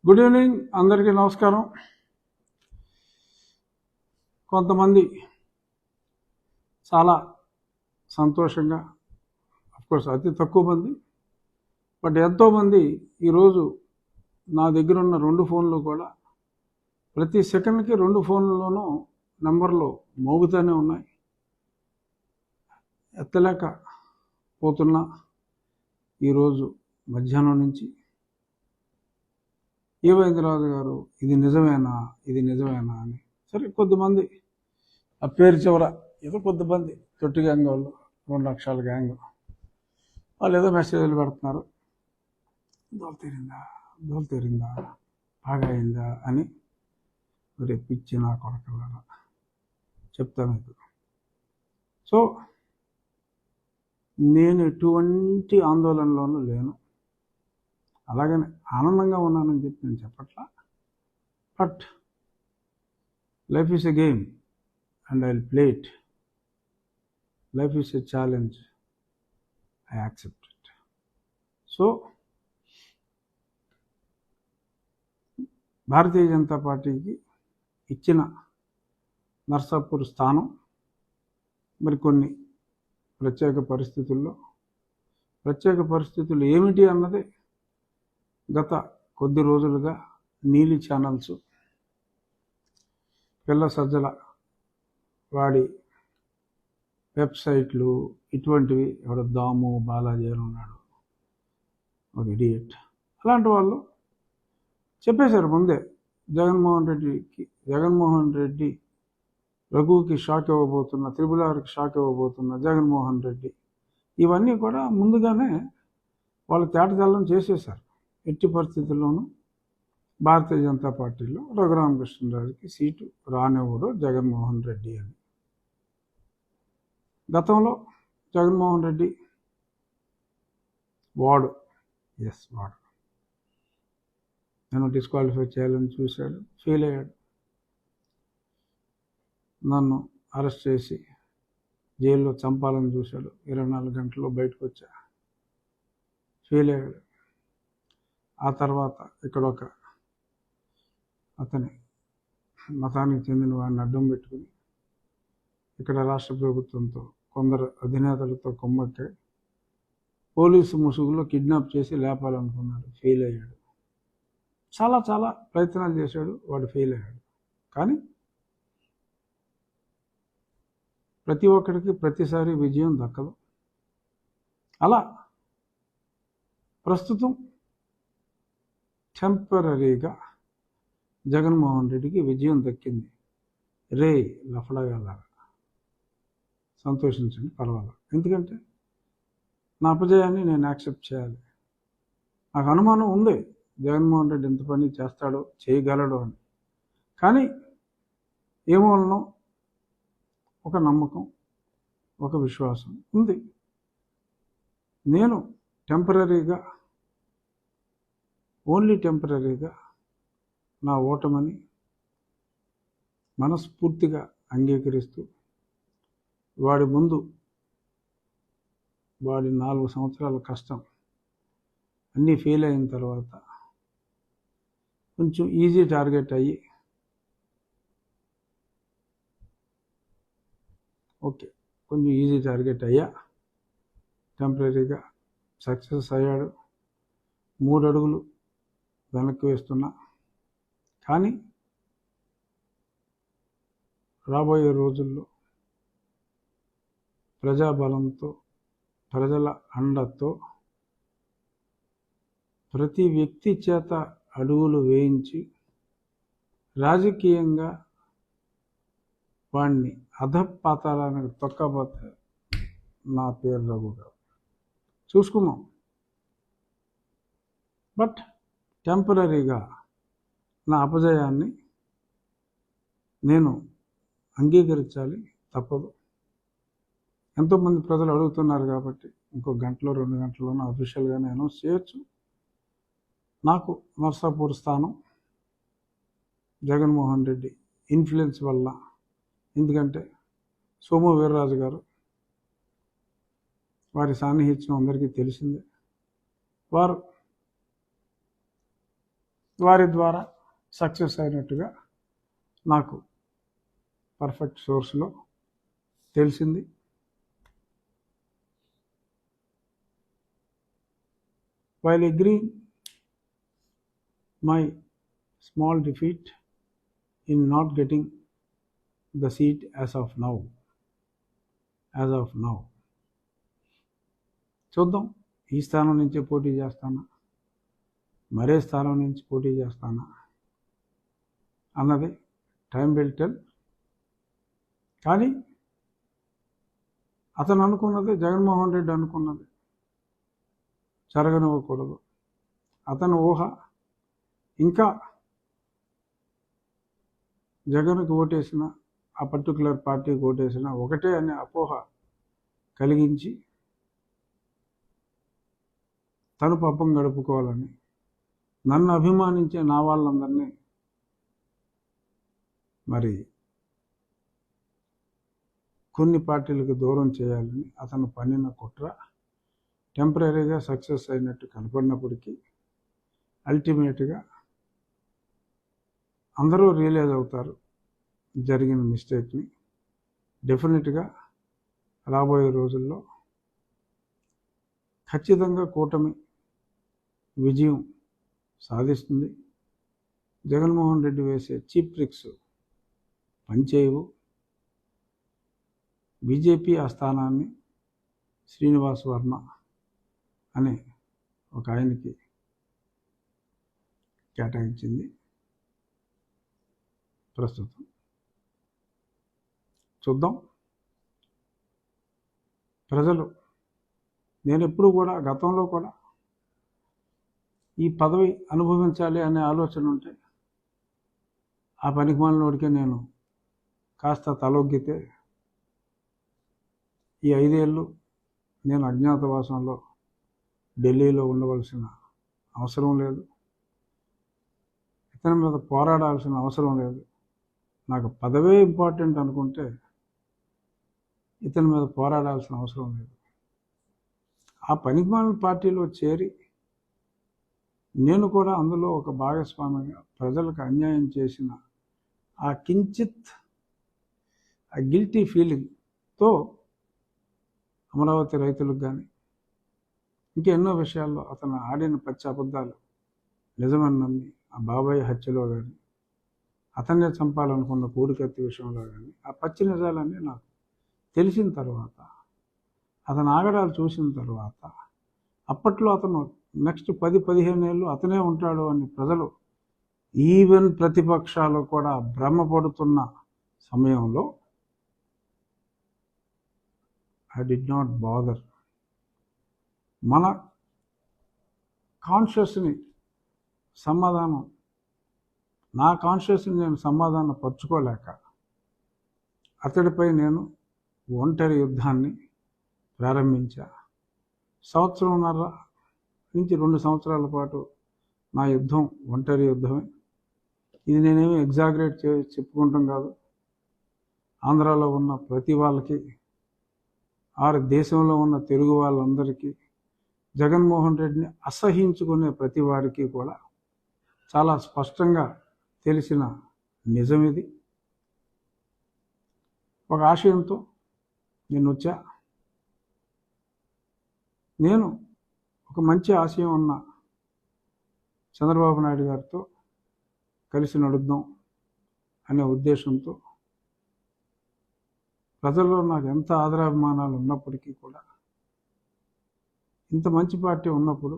Good evening అందరికీ నమస్కారం. కొంతమంది చాలా సంతోషంగా, అఫ్కోర్స్ అతి తక్కువ మంది, బట్ ఎంతోమంది ఈరోజు నా దగ్గర ఉన్న 2 ఫోన్లు కూడా ప్రతి సెకండ్కి 2 ఫోన్లలోనూ నెంబర్లు మోగుతూనే ఉన్నాయి. ఎత్తలేక పోతున్నా ఈరోజు మధ్యాహ్నం నుంచి ఏవైంద్రరాజు గారు ఇది నిజమేనా అని. సరే, కొద్దిమంది ఆ పేరు చివర ఏదో కొద్దిమంది తొట్టి గ్యాంగ్ వాళ్ళు 2 లక్షల గ్యాంగ్ వాళ్ళు ఏదో మెసేజ్లు పెడుతున్నారు, దోలు తీరిందా బాగా అయిందా అని. రేపు ఇచ్చి నా కొడకలారా చెప్తా మీకు. సో నేను ఎటువంటి ఆందోళనలోనూ లేను, అలాగనే ఆనందంగా ఉన్నానని చెప్పి నేను చెప్పట్లా. But life is a game and I will play it. Life is a challenge, I accept it. So Bharatiya Janata పార్టీకి ఇచ్చిన నర్సాపూర్ స్థానం మరికొన్ని ప్రత్యేక పరిస్థితులు ఏమిటి అన్నది గత కొద్ది రోజులుగా నీలి ఛానల్స్, పిల్ల సజ్జల వాడి వెబ్సైట్లు, ఇటువంటివి, ఎవడ దాము బాలాజీ అని ఉన్నాడు ఒక ఇడియట్, అలాంటి వాళ్ళు చెప్పేశారు ముందే జగన్మోహన్ రెడ్డి రఘుకి షాక్ ఇవ్వబోతున్న, త్రిపులార్కి షాక్ ఇవ్వబోతున్న జగన్మోహన్ రెడ్డి, ఇవన్నీ కూడా ముందుగానే వాళ్ళు తేటతెల్లం చేసేశారు. ఎట్టి పరిస్థితుల్లోనూ భారతీయ జనతా పార్టీలో రఘురామకృష్ణరాజుకి సీటు రానివ్వడు జగన్మోహన్ రెడ్డి అని. గతంలో జగన్మోహన్ రెడ్డి వాడు నన్ను డిస్క్వాలిఫై చేయాలని చూశాడు, ఫెయిల్ అయ్యాడు. నన్ను అరెస్ట్ చేసి జైల్లో చంపాలని చూశాడు, 24 గంటల్లో బయటకు వచ్చా, ఫెయిల్ అయ్యాడు. ఆ తర్వాత ఇక్కడ ఒక అతని మతానికి చెందిన వాడిని అడ్డం పెట్టుకుని ఇక్కడ రాష్ట్ర ప్రభుత్వంతో కొందరు అధినేతలతో కొమ్మక్కి పోలీసు ముసుగులో కిడ్నాప్ చేసి లేపాలనుకున్నాడు, ఫెయిల్ అయ్యాడు. చాలా ప్రయత్నాలు చేశాడు, వాడు ఫెయిల్ అయ్యాడు. కానీ ప్రతి ఒక్కడికి ప్రతిసారి విజయం దక్కదు. అలా ప్రస్తుతం టెంపరీగా జగన్మోహన్ రెడ్డికి విజయం దక్కింది. రే లఫడగాలారా సంతోషించండి, పర్వాలేదు. ఎందుకంటే నా అపజయాన్ని నేను యాక్సెప్ట్ చేయాలి. నాకు అనుమానం ఉంది జగన్మోహన్ రెడ్డి ఎంత పని చేస్తాడో, చేయగలడు అని. కానీ ఏమోనో ఒక నమ్మకం, ఒక విశ్వాసం ఉంది. నేను ఓన్లీ టెంపరీగా నా ఓటమని మనస్ఫూర్తిగా అంగీకరిస్తూ వాడి ముందు వాడి 4 సంవత్సరాల కష్టం అన్నీ ఫెయిల్ అయిన తర్వాత కొంచెం ఈజీ టార్గెట్ అయ్యి అయ్యా, టెంపరీగా సక్సెస్ అయ్యాడు. 3 అడుగులు వెనక్కి వేస్తున్నా. కానీ రాబోయే రోజుల్లో ప్రజాబలంతో, ప్రజల అండతో ప్రతి వ్యక్తి చేత అడుగులు వేయించి రాజకీయంగా వాడిని అధపాతాళానికి తొక్కబోతే నా పేరు రఘు గారు. చూసుకున్నాం. బట్ టెంపరీగా నా అపజయాన్ని నేను అంగీకరించాలి, తప్పదు. ఎంతోమంది ప్రజలు అడుగుతున్నారు కాబట్టి ఇంకో గంటలో 2 గంటల్లోనూ అఫీషియల్గానే అనౌన్స్ చేయొచ్చు. నాకు నర్సాపూర్ స్థానం జగన్మోహన్ రెడ్డి ఇన్ఫ్లుయెన్స్ వల్ల, ఎందుకంటే సోము వీర్రాజు గారు, వారి సాన్నిహిత్యం అందరికీ తెలిసిందే. వారు వారి ద్వారా సక్సెస్ అయినట్టుగా నాకు పర్ఫెక్ట్ సోర్స్లో తెలిసింది. While agreeing my small defeat in not getting the seat as of now, చూద్దాం, ఈ స్థానం నుంచి పోటీ చేస్తానా, మరే స్థానం నుంచి పోటీ చేస్తానా అన్నది టైం విల్ టెల్. కానీ అతను అనుకున్నది, జగన్మోహన్ రెడ్డి అనుకున్నది జరగనివ్వకూడదు. అతని ఊహ ఇంకా జగన్కి ఓటేసిన, ఆ పర్టికులర్ పార్టీకి ఓటేసిన ఒకటే అనే అపోహ కలిగించి తను పబ్బం గడుపుకోవాలని, నన్ను అభిమానించే నా వాళ్ళందరినీ మరి కొన్ని పార్టీలకు దూరం చేయాలని అతను పన్నిన కుట్ర టెంపరీగా సక్సెస్ అయినట్టు కనపడినప్పటికీ అల్టిమేట్గా అందరూ రియలైజ్ అవుతారు జరిగిన మిస్టేక్ని. డెఫినెట్గా రాబోయే రోజుల్లో ఖచ్చితంగా కూటమి విజయం సాధిస్తుంది. జగన్మోహన్ రెడ్డి వేసే చీప్ ట్రిక్స్ పనిచేయవు. బీజేపీ ఆ స్థానాన్ని శ్రీనివాస్ వర్మ అనే ఒక ఆయనకి కేటాయించింది. ప్రస్తుతం చూద్దాం. ప్రజలు, నేను ఎప్పుడు కూడా గతంలో కూడా ఈ పదవి అనుభవించాలి అనే ఆలోచన ఉంటే ఆ పనికిమాలినోడికే నేను కాస్త తలొగ్గితే ఈ 5 ఏళ్ళు నేను అజ్ఞాతవాసంలో ఢిల్లీలో ఉండవలసిన అవసరం లేదు, ఇతని మీద పోరాడాల్సిన అవసరం లేదు. నాకు పదవే ఇంపార్టెంట్ అనుకుంటే ఇతని మీద పోరాడాల్సిన అవసరం లేదు. ఆ పనికిమాలిన పార్టీలో చేరి నేను కూడా అందులో ఒక భాగస్వామిగా ప్రజలకు అన్యాయం చేసిన ఆ కించిత్ ఆ గిల్టీ ఫీలింగ్తో అమరావతి రైతులకు కానీ ఇంకెన్నో విషయాల్లో అతను ఆడిన పచ్చి అబద్ధాలు నిజమని నమ్మి, ఆ బాబాయ్ హత్యలో కానీ, అతన్నే చంపాలనుకున్న కోడికత్తి విషయంలో కానీ, ఆ పచ్చి నిజాలన్నీ నాకు తెలిసిన తర్వాత, అతను ఆగడాలు చూసిన తర్వాత, అప్పట్లో అతను నెక్స్ట్ 10-15 ఏళ్ళు అతనే ఉంటాడు అని ప్రజలు, ఈవెన్ ప్రతిపక్షాలు కూడా భ్రమపడుతున్న సమయంలో ఐ డిడ్ నాట్ బాదర్. మన కాన్షియస్ని సమాధానం, నా కాన్షియస్ని నేను సమాధానం పరుచుకోలేక అతడిపై నేను ఒంటరి యుద్ధాన్ని ప్రారంభించా. 1.5 నుంచి 2 సంవత్సరాల పాటు నా యుద్ధం ఒంటరి యుద్ధమే. ఇది నేనేమి ఎగ్జాగరేట్ చెప్పుకుంటాం కాదు. ఆంధ్రాలో ఉన్న ప్రతి వాళ్ళకి, దేశంలో ఉన్న తెలుగు వాళ్ళందరికీ, జగన్మోహన్ రెడ్డిని అసహించుకునే ప్రతి వారికి కూడా చాలా స్పష్టంగా తెలిసిన నిజం ఇది. ఒక ఆశయంతో నేను వచ్చా. నేను ఒక మంచి ఆశయం ఉన్న చంద్రబాబు నాయుడు గారితో కలిసి నడుద్దాం అనే ఉద్దేశంతో, ప్రజల్లో నాకు ఎంత ఆదరాభిమానాలు ఉన్నప్పటికీ కూడా, ఇంత మంచి పార్టీ ఉన్నప్పుడు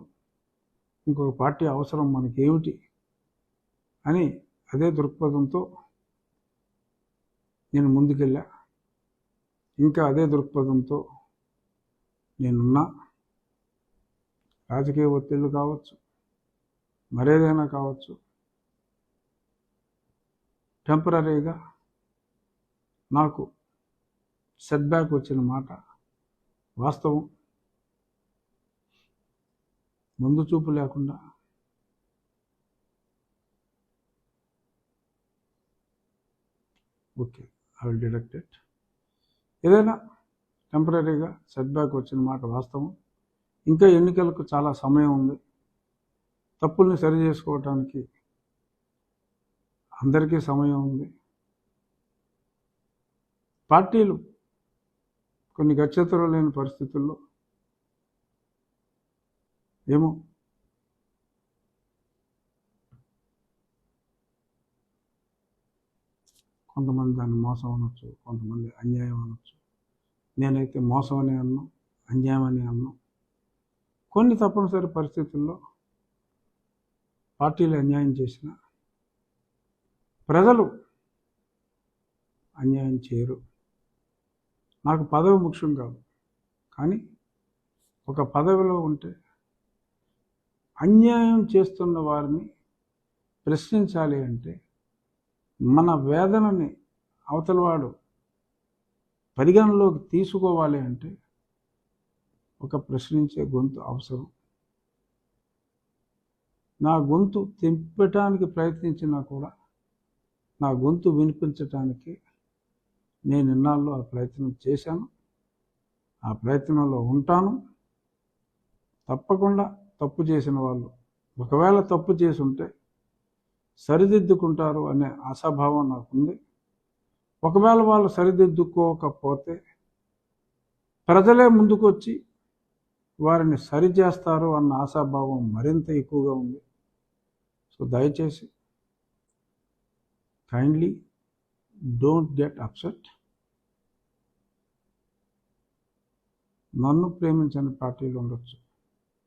ఇంకొక పార్టీ అవసరం మనకేమిటి అని అదే దృక్పథంతో నేను ముందుకెళ్ళా. ఇంకా అదే దృక్పథంతో నేనున్నా. రాజకీయ ఒత్తిళ్లు కావచ్చు, మరేదైనా కావచ్చు, టెంపరీగా నాకు సెట్ బ్యాక్ వచ్చిన మాట వాస్తవం. ముందు చూపు లేకుండా okay, I will deduct it. ఏదైనా టెంపరీగా సెట్ బ్యాక్ వచ్చిన మాట వాస్తవం. ఇంకా ఎన్నికలకు చాలా సమయం ఉంది. తప్పుల్ని సరి చేసుకోవటానికి అందరికీ సమయం ఉంది. పార్టీలు కొన్ని గత్యంతరం లేని పరిస్థితుల్లో ఏమో కొంతమంది దాన్ని మోసం అనొచ్చు, కొంతమంది అన్యాయం అనొచ్చు. నేనైతే మోసం అనే అన్నాం, అన్యాయం అనే అన్నాం. కొన్ని తప్పనిసరి పరిస్థితుల్లో పార్టీలు అన్యాయం చేసిన ప్రజలు అన్యాయం చేయరు. నాకు పదవి ముఖ్యం కాదు, కానీ ఒక పదవిలో ఉంటే అన్యాయం చేస్తున్న వారిని ప్రశ్నించాలి అంటే, మన వేదనని అవతలవాడు పరిగణలోకి తీసుకోవాలి అంటే ఒక ప్రశ్నించే గొంతు అవసరం. నా గొంతు తెంపటానికి ప్రయత్నించినా కూడా నా గొంతు వినిపించటానికి నేను ఇన్నాళ్ళు ఆ ప్రయత్నం చేశాను, ఆ ప్రయత్నంలో ఉంటాను. తప్పకుండా తప్పు చేసిన వాళ్ళు ఒకవేళ తప్పు చేసి ఉంటే సరిదిద్దుకుంటారు అనే ఆశాభావం నాకుంది. ఒకవేళ వాళ్ళు సరిదిద్దుకోకపోతే ప్రజలే ముందుకొచ్చి వారిని సరిచేస్తారు అన్న ఆశాభావం మరింత ఎక్కువగా ఉంది. సో దయచేసి కైండ్లీ డోంట్ గెట్ అప్సెట్. నన్ను ప్రేమించని పార్టీలు ఉండొచ్చు,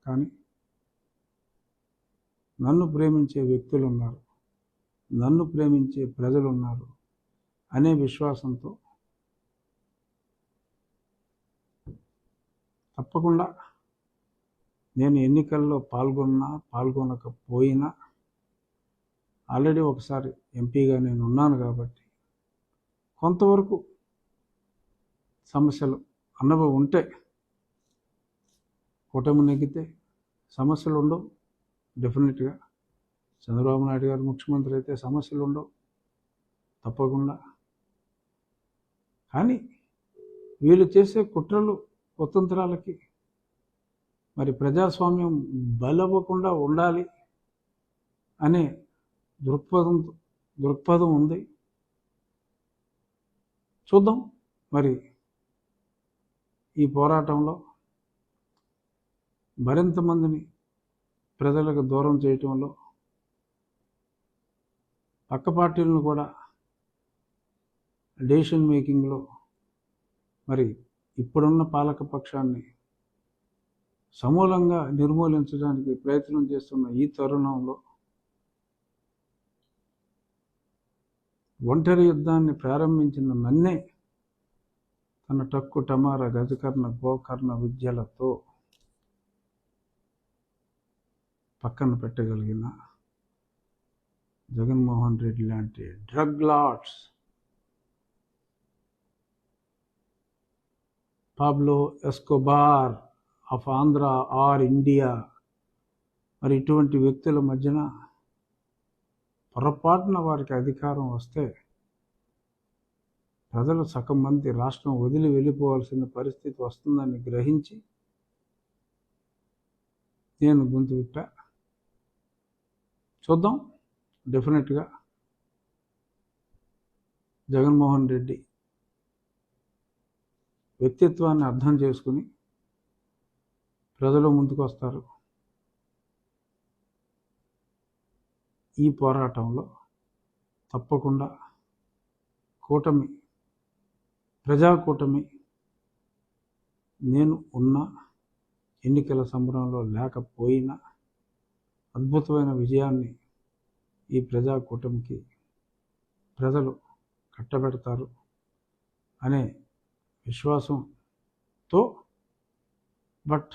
కానీ నన్ను ప్రేమించే వ్యక్తులు ఉన్నారు, నన్ను ప్రేమించే ప్రజలు ఉన్నారు అనే విశ్వాసంతో తప్పకుండా నేను ఎన్నికల్లో పాల్గొనకపోయినా ఆల్రెడీ ఒకసారి ఎంపీగా నేను ఉన్నాను కాబట్టి కొంతవరకు సమస్యలు అనుభవం ఉంటే, కూటమి నెగ్గితే సమస్యలు ఉండవు. డెఫినెట్గా చంద్రబాబు నాయుడు గారు ముఖ్యమంత్రి అయితే సమస్యలు ఉండవు తప్పకుండా. కానీ వీళ్ళు చేసే కుట్రలు కుతంత్రాలకి మరి ప్రజాస్వామ్యం బలవ్వకుండా ఉండాలి అనే దృక్పథం ఉంది. చూద్దాం మరి ఈ పోరాటంలో మరింత మందిని ప్రజలకు దూరం చేయటంలో, పక్క పార్టీలను కూడా డెసిషన్ మేకింగ్లో మరి ఇప్పుడున్న పాలకపక్షాన్ని సమూలంగా నిర్మూలించడానికి ప్రయత్నం చేస్తున్న ఈ తరుణంలో ఒంటరి యుద్ధాన్ని ప్రారంభించిన నన్నే తన టక్కు టమార గజకర్ణ గోకర్ణ విద్యలతో పక్కన పెట్టగలిగిన జగన్మోహన్ రెడ్డి లాంటి drug lords, Pablo Escobar of Andhra or India, మరి ఇటువంటి వ్యక్తుల మధ్యన పొరపాటున వారికి అధికారం వస్తే ప్రజలు సగం మంది రాష్ట్రం వదిలి వెళ్ళిపోవాల్సిన పరిస్థితి వస్తుందని గ్రహించి నేను గొంతు విప్పా. చూద్దాం. డెఫినెట్గా జగన్మోహన్ రెడ్డి వ్యక్తిత్వాన్ని అర్థం చేసుకుని ప్రజలు ముందుకు వస్తారు. ఈ పోరాటంలో తప్పకుండా కూటమి, ప్రజాకూటమి నేను ఉన్న ఎన్నికల సంబరంలో లేకపోయినా అద్భుతమైన విజయాన్ని ఈ ప్రజాకూటమికి ప్రజలు కట్టబెడతారు అనే విశ్వాసంతో, బట్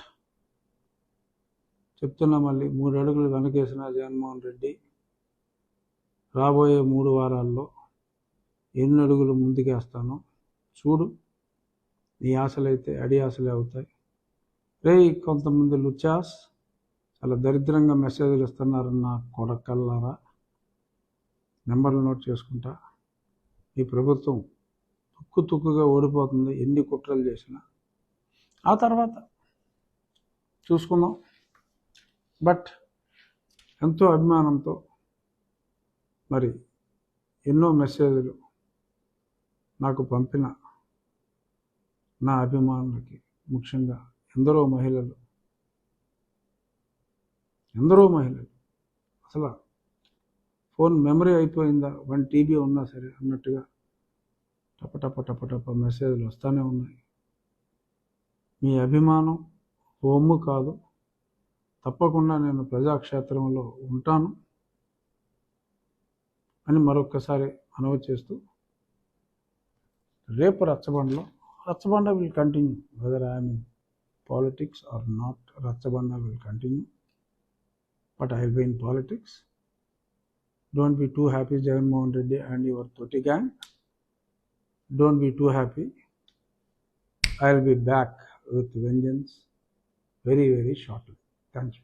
చెప్తున్నా మళ్ళీ 3 అడుగులు వెనకేసిన జగన్మోహన్ రెడ్డి రాబోయే 3 వారాల్లో ఎన్ని అడుగులు ముందుకేస్తానో చూడు. నీ ఆశలైతే అడి ఆశలే అవుతాయి. కొంతమంది లుచాస్ చాలా దరిద్రంగా మెసేజ్లు ఇస్తున్నారన్న కొడకల్లారా, నెంబర్లు నోట్ చేసుకుంటా. ఈ ప్రభుత్వం తుక్కుగా ఓడిపోతుంది ఎన్ని కుట్రలు చేసినా. ఆ తర్వాత చూసుకుందాం. బట్ ఎంతో అభిమానంతో మరి ఎన్నో మెసేజ్లు నాకు పంపిన నా అభిమానులకి, ముఖ్యంగా ఎందరో మహిళలు అసలు ఫోన్ మెమరీ అయిపోయిందా, 1 TB ఉన్నా సరే అన్నట్టుగా టప మెసేజ్లు వస్తూనే ఉన్నాయి. మీ అభిమానం హోము కాదు, తప్పకుండా నేను ప్రజాక్షేత్రంలో ఉంటాను అని మరొక్కసారి మనవి చేస్తూ, రేపు Rachabanda will continue, whether I'm in politics or not. Rachabanda will continue, but I will be in politics. Don't be too happy, Jagan Mohan Reddy and your Toti gang. Don't be too happy. I will be back with vengeance very, very shortly. Thank you.